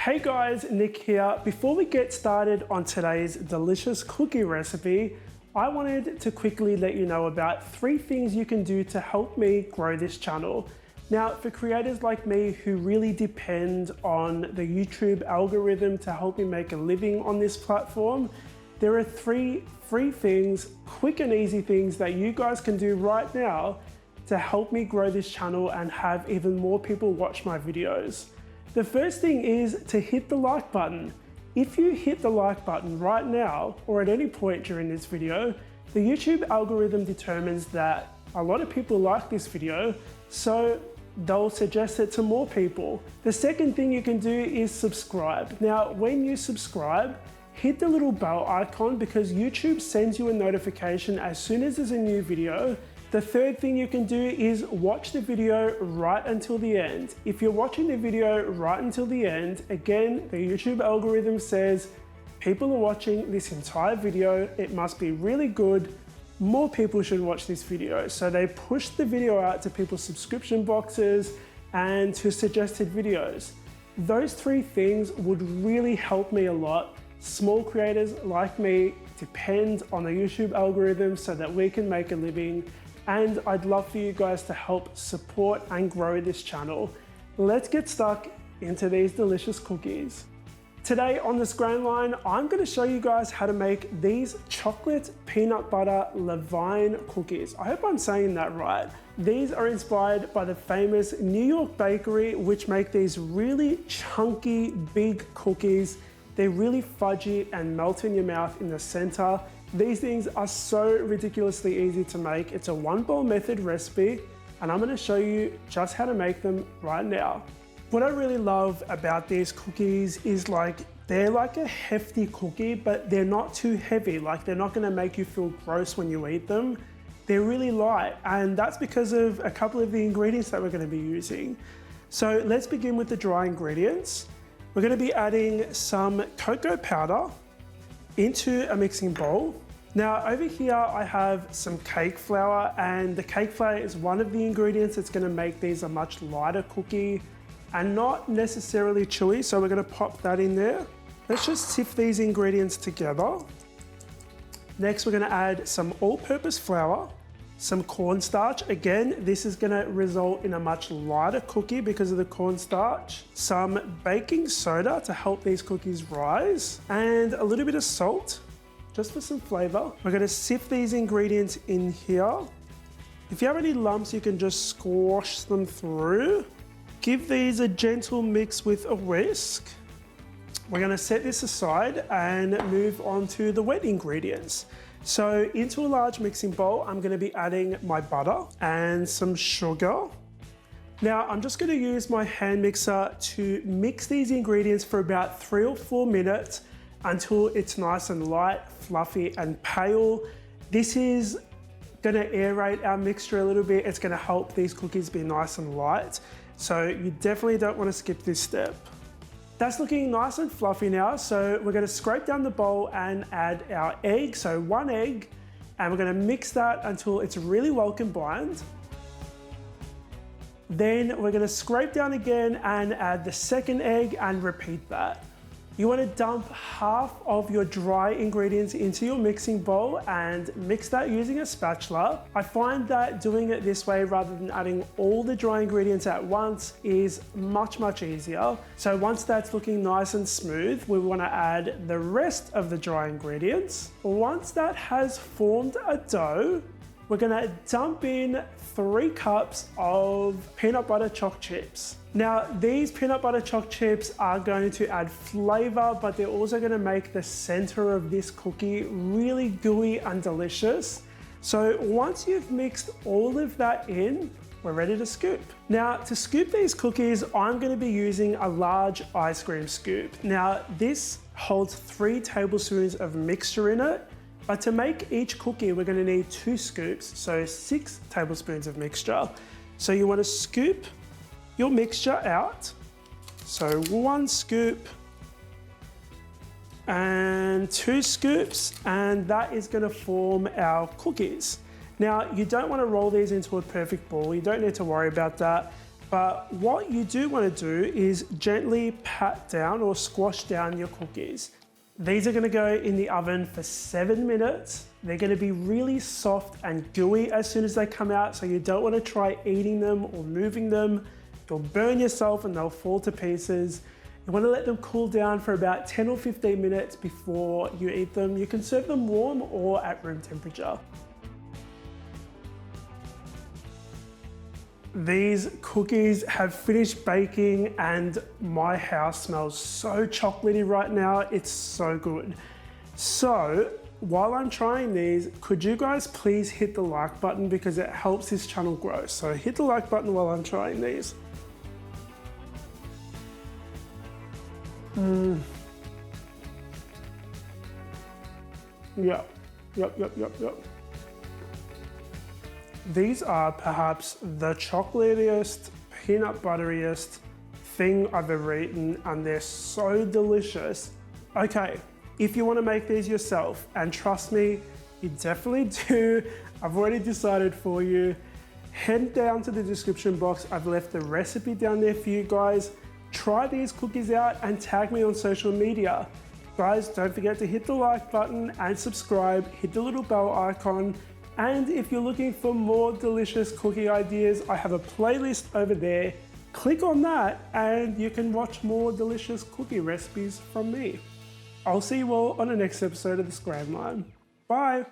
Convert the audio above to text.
Hey guys, Nick here. Before we get started on today's delicious cookie recipe, I wanted to quickly let you know about 3 things you can do to help me grow this channel. Now, for creators like me who really depend on the YouTube algorithm to help me make a living on this platform, there are 3 free things, quick and easy things that you guys can do right now to help me grow this channel and have even more people watch my videos. The first thing is to hit the like button. If you hit the like button right now, or at any point during this video, the YouTube algorithm determines that a lot of people like this video, so they'll suggest it to more people. The second thing you can do is subscribe. Now, when you subscribe, hit the little bell icon because YouTube sends you a notification as soon as there's a new video. The third thing you can do is watch the video right until the end. If you're watching the video right until the end, again, the YouTube algorithm says people are watching this entire video, it must be really good, more people should watch this video. So they push the video out to people's subscription boxes and to suggested videos. Those 3 things would really help me a lot. Small creators like me depend on the YouTube algorithm so that we can make a living, and I'd love for you guys to help support and grow this channel. Let's get stuck into these delicious cookies. Today on the Scran line, I'm going to show you guys how to make these chocolate peanut butter Levain cookies. I hope I'm saying that right. These are inspired by the famous New York bakery, which make these really chunky, big cookies. They're really fudgy and melt in your mouth in the center. These things are so ridiculously easy to make. It's a 1-bowl method recipe, and I'm going to show you just how to make them right now. What I really love about these cookies is they're like a hefty cookie, but they're not too heavy. They're not going to make you feel gross when you eat them. They're really light, and that's because of a couple of the ingredients that we're going to be using. So let's begin with the dry ingredients. We're going to be adding some cocoa powder into a mixing bowl. Now over here I have some cake flour, and the cake flour is one of the ingredients that's going to make these a much lighter cookie and not necessarily chewy, so we're going to pop that in there. Let's just sift these ingredients together. Next we're going to add some all-purpose flour, some cornstarch. Again, this is going to result in a much lighter cookie because of the cornstarch, some baking soda to help these cookies rise, and a little bit of salt just for some flavor. We're going to sift these ingredients in here. If you have any lumps, you can just squash them through. Give these a gentle mix with a whisk. We're going to set this aside and move on to the wet ingredients. So into a large mixing bowl, I'm going to be adding my butter and some sugar. Now I'm just going to use my hand mixer to mix these ingredients for about 3 or 4 minutes until it's nice and light, fluffy and pale. This is going to aerate our mixture a little bit. It's going to help these cookies be nice and light. So you definitely don't want to skip this step. That's looking nice and fluffy now, so we're going to scrape down the bowl and add our egg, so 1 egg, and we're going to mix that until it's really well combined. Then we're going to scrape down again and add the 2nd egg and repeat that. You want to dump half of your dry ingredients into your mixing bowl and mix that using a spatula. I find that doing it this way rather than adding all the dry ingredients at once is much easier. So once that's looking nice and smooth, we want to add the rest of the dry ingredients. Once that has formed a dough, we're going to dump in 3 cups of peanut butter choc chips. Now, these peanut butter choc chips are going to add flavor, but they're also going to make the center of this cookie really gooey and delicious. So once you've mixed all of that in, we're ready to scoop. Now, to scoop these cookies, I'm going to be using a large ice cream scoop. Now, this holds 3 tablespoons of mixture in it. But to make each cookie, we're going to need 2 scoops, so 6 tablespoons of mixture. So you want to scoop your mixture out. So 1 scoop and 2 scoops, and that is going to form our cookies. Now, you don't want to roll these into a perfect ball. You don't need to worry about that. But what you do want to do is gently pat down or squash down your cookies. These are going to go in the oven for 7 minutes. They're going to be really soft and gooey as soon as they come out, so you don't want to try eating them or moving them. You'll burn yourself and they'll fall to pieces. You want to let them cool down for about 10 or 15 minutes before you eat them. You can serve them warm or at room temperature. These cookies have finished baking and my house smells so chocolatey right now. It's so good. So while I'm trying these, could you guys please hit the like button because it helps this channel grow. So hit the like button while I'm trying these. Yep. These are perhaps the chocolatiest, peanut butteriest thing I've ever eaten, and they're so delicious. Okay, if you want to make these yourself, and trust me, you definitely do, I've already decided for you, head down to the description box. I've left the recipe down there for you guys. Try these cookies out and tag me on social media. Guys, don't forget to hit the like button and subscribe, hit the little bell icon. And if you're looking for more delicious cookie ideas, I have a playlist over there. Click on that and you can watch more delicious cookie recipes from me. I'll see you all on the next episode of the Scran Line. Bye.